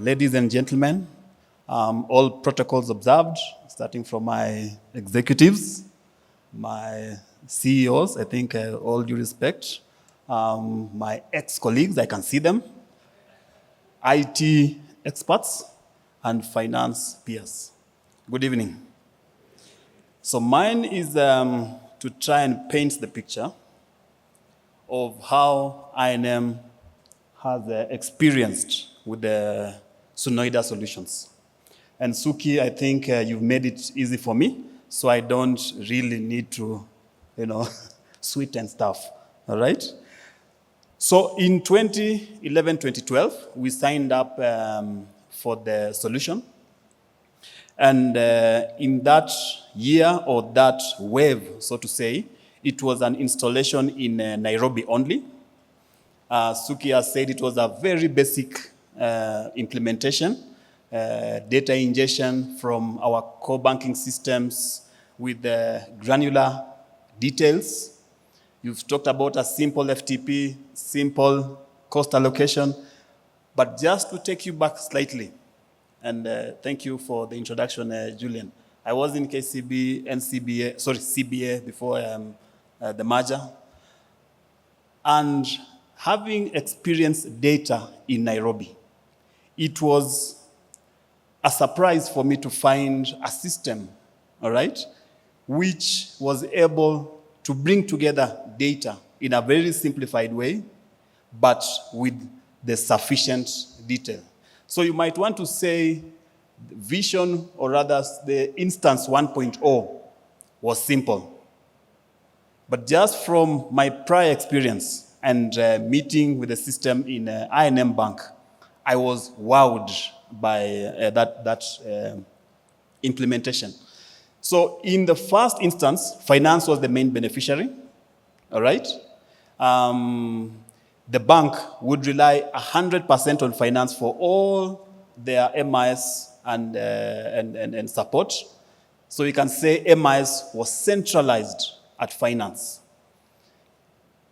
ladies and gentlemen, all protocols observed, starting from my executives, my CEOs, I think all due respect, my ex-colleagues, I can see them, IT experts, and finance peers. Good evening. So mine is to try and paint the picture of how I&M has experienced with the Sunoida Solutions. And Suki, I think you've made it easy for me, so I don't really need to, sweeten stuff, all right? So in 2011, 2012, we signed up for the solution. And in that year, or that wave, so to say, it was an installation in Nairobi only. Suki has said it was a very basic implementation, data ingestion from our core banking systems with granular details. You've talked about a simple FTP, simple cost allocation, but just to take you back slightly, and thank you for the introduction, Julian. I was in KCB and CBA before the merger. And having experienced data in Nairobi, it was a surprise for me to find a system, all right, which was able to bring together data in a very simplified way, but with the sufficient detail. So you might want to say the vision, or rather the instance 1.0 was simple. But just from my prior experience and meeting with the system in I&M Bank, I was wowed by that implementation. So in the first instance, finance was the main beneficiary, all right? The bank would rely 100% on finance for all their MIS and support. So you can say MIS was centralized at finance.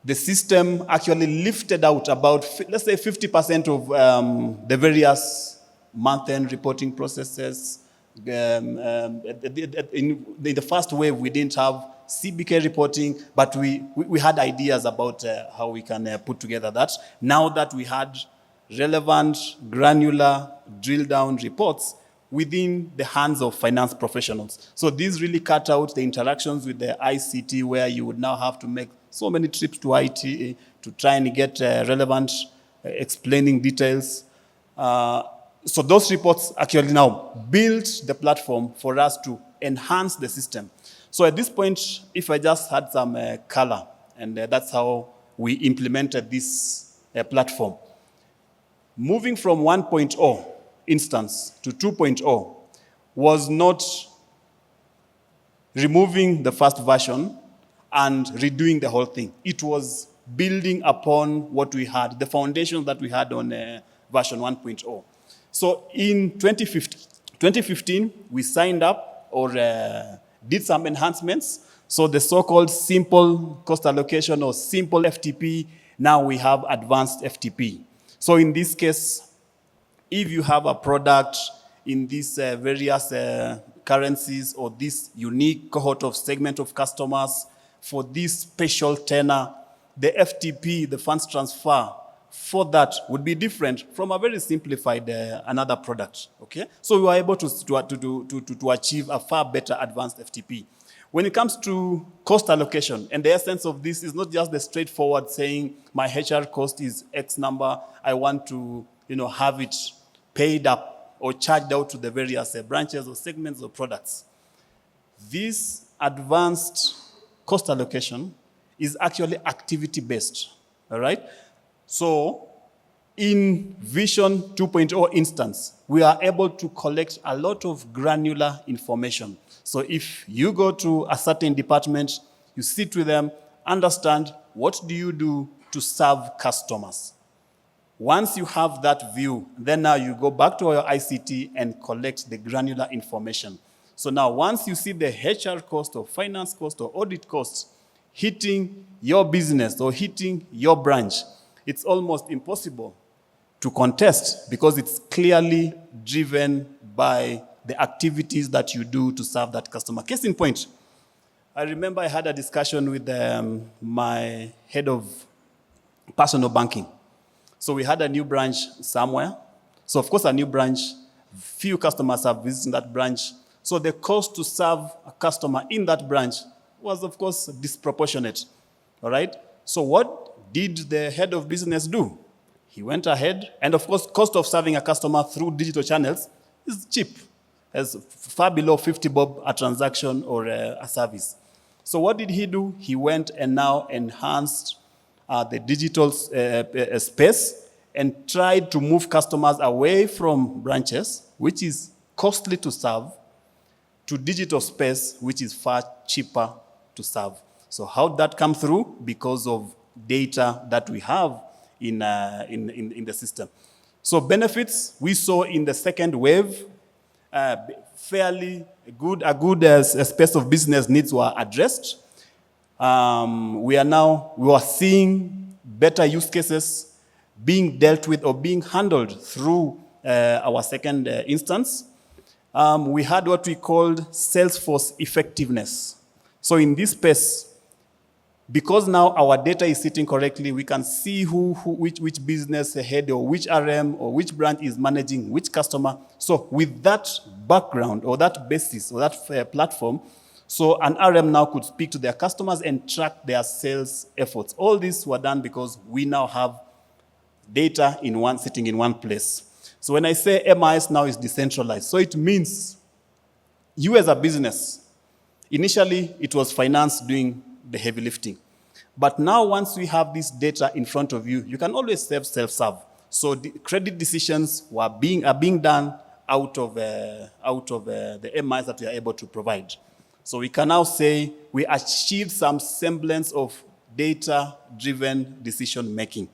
The system actually lifted out about, let's say, 50% of the various month-end reporting processes. In the first wave, we didn't have CBK reporting, but we had ideas about how we can put together that. Now that we had relevant, granular, drill-down reports within the hands of finance professionals. So these really cut out the interactions with the ICT, where you would now have to make so many trips to IT to try and get relevant explaining details. So those reports actually now built the platform for us to enhance the system. So at this point, if I just had some color, and that's how we implemented this platform. Moving from 1.0 instance to 2.0 was not removing the first version and redoing the whole thing. It was building upon what we had, the foundation that we had on version 1.0. So in 2015, we signed up or did some enhancements. So the so-called simple cost allocation or simple FTP, now we have advanced FTP. So in this case, if you have a product in these various currencies or this unique cohort of segment of customers for this special tenor, the FTP, the funds transfer, for that would be different from a very simplified another product, okay? So we were able to achieve a far better advanced FTP. When it comes to cost allocation, and the essence of this is not just the straightforward saying my HR cost is X number, I want to have it paid up or charged out to the various branches or segments or products. This advanced cost allocation is actually activity-based, all right? So in Vision 2.0 instance, we are able to collect a lot of granular information. So if you go to a certain department, you sit with them, understand what do you do to serve customers. Once you have that view, then now you go back to your ICT and collect the granular information. So now once you see the HR cost or finance cost or audit costs hitting your business or hitting your branch, it's almost impossible to contest because it's clearly driven by the activities that you do to serve that customer. Case in point, I remember I had a discussion with my head of personal banking. So we had a new branch somewhere. So of course a new branch, few customers have visited that branch. So the cost to serve a customer in that branch was of course disproportionate, all right? So what did the head of business do? He went ahead, and of course cost of serving a customer through digital channels is cheap, as far below 50 bob a transaction or a service. So what did he do? He went and now enhanced the digital space and tried to move customers away from branches, which is costly to serve, to digital space, which is far cheaper to serve. So how did that come through? Because of data that we have in the system. So benefits we saw in the second wave, fairly good, a good space of business needs were addressed. We are seeing better use cases being dealt with or being handled through our second instance. We had what we called Salesforce effectiveness. So in this space, because now our data is sitting correctly, we can see which business head or which RM or which branch is managing which customer. So with that background or that basis or that platform, so an RM now could speak to their customers and track their sales efforts. All these were done because we now have data sitting in one place. So when I say MIS now is decentralized, so it means you as a business, initially it was finance doing the heavy lifting. But now once we have this data in front of you, you can always self-serve. So the credit decisions are being done out of the MIS that we are able to provide. So we can now say we achieved some semblance of data-driven decision making.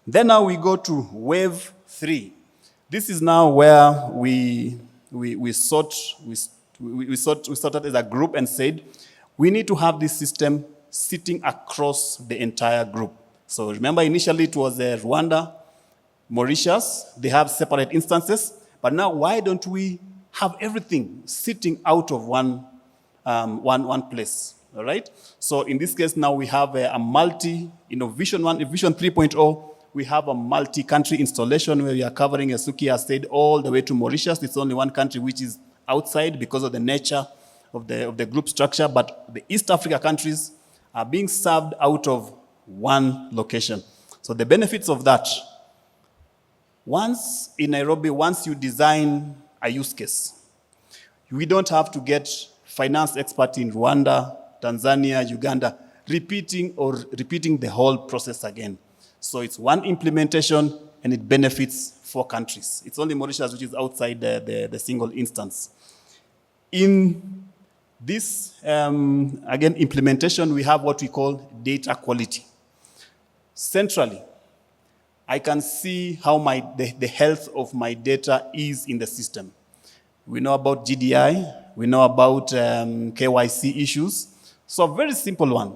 Then now we go to wave 3. This is now where we sorted as a group and said, we need to have this system sitting across the entire group. So remember, initially it was Rwanda, Mauritius. They have separate instances. But now why don't we have everything sitting out of one place? All right? So in this case, now we have a Vision 3.0, we have a multi-country installation where we are covering, as Suki has said, all the way to Mauritius. It's only one country which is outside because of the nature of the group structure, but the East Africa countries are being served out of one location. So the benefits of that, once in Nairobi, once you design a use case, we don't have to get finance experts in Rwanda, Tanzania, Uganda, repeating the whole process again. So it's one implementation and it benefits 4 countries. It's only Mauritius which is outside the single instance. In this, again, implementation, we have what we call data quality. Centrally, I can see how the health of my data is in the system. We know about GDI, we know about KYC issues. So a very simple one.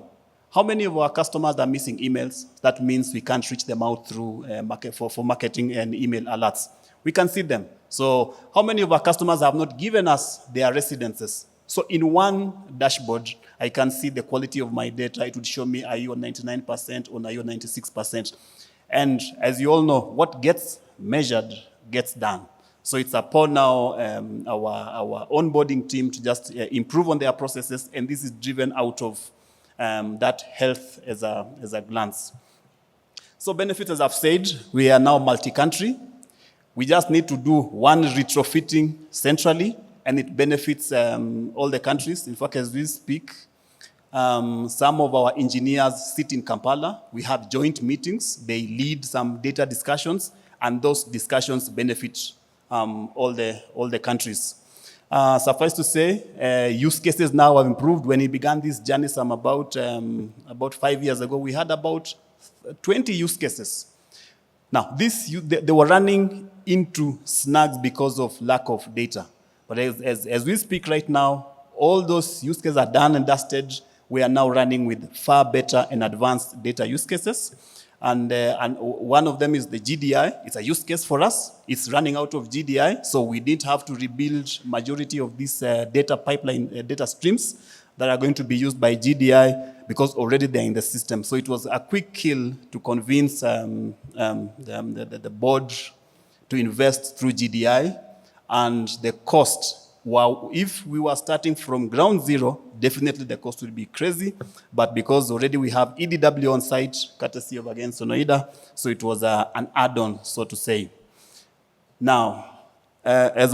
How many of our customers are missing emails? That means we can't reach them out through for marketing and email alerts. We can see them. So how many of our customers have not given us their residences? So in one dashboard, I can see the quality of my data. It would show me, are you on 99% or are you on 96%? And as you all know, what gets measured gets done. So it's upon now our onboarding team to just improve on their processes, and this is driven out of that health as a glance. So benefits, as I've said, we are now multi-country. We just need to do one retrofitting centrally, and it benefits all the countries. In fact, as we speak, some of our engineers sit in Kampala. We have joint meetings. They lead some data discussions, and those discussions benefit all the countries. Suffice to say, use cases now have improved. When we began this journey about 5 years ago, we had about 20 use cases. Now, they were running into snags because of lack of data. But as we speak right now, all those use cases are done and dusted. We are now running with far better and advanced data use cases. And one of them is the GDI. It's a use case for us. It's running out of GDI, so we didn't have to rebuild majority of these data pipeline, data streams that are going to be used by GDI because already they're in the system. So it was a quick kill to convince the board to invest through GDI, and the cost, well, if we were starting from ground zero, definitely the cost would be crazy. But because already we have EDW on site, courtesy of, again, Sunoida, so it was an add-on, so to say. Now, as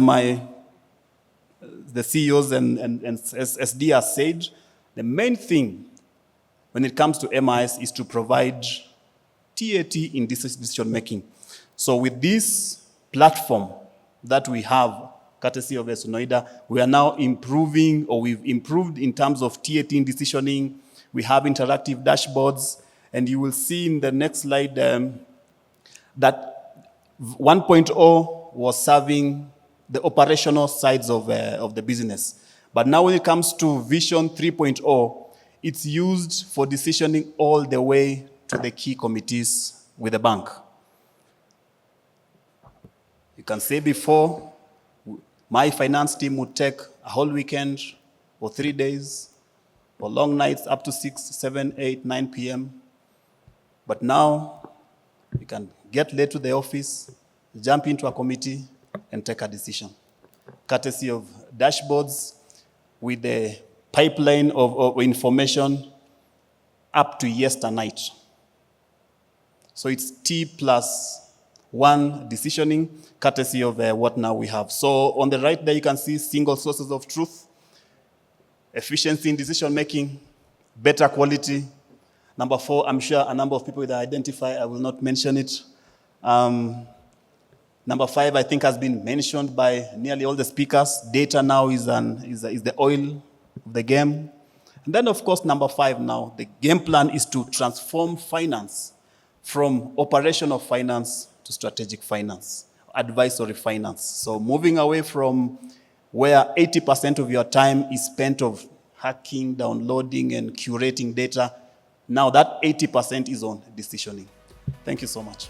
the CEOs and SD has said, the main thing when it comes to MIS is to provide TAT in decision making. So with this platform that we have, courtesy of Sunoida, we are now improving, or we've improved in terms of TAT in decisioning. We have interactive dashboards, and you will see in the next slide that 1.0 was serving the operational sides of the business. But now when it comes to Vision 3.0, it's used for decisioning all the way to the key committees with the bank. You can say before, my finance team would take a whole weekend or 3 days or long nights up to 6, 7, 8, 9 p.m. But now you can get late to the office, jump into a committee, and take a decision. Courtesy of dashboards with the pipeline of information up to yesternight. So it's T+1 decisioning, courtesy of what now we have. So on the right there, you can see single sources of truth, efficiency in decision making, better quality. Number 4, I'm sure a number of people will identify, I will not mention it. Number 5, I think, has been mentioned by nearly all the speakers. Data now is the oil of the game. And then, of course, number 5 now, the game plan is to transform finance from operational finance to strategic finance, advisory finance. So moving away from where 80% of your time is spent of hacking, downloading, and curating data, now that 80% is on decisioning. Thank you so much.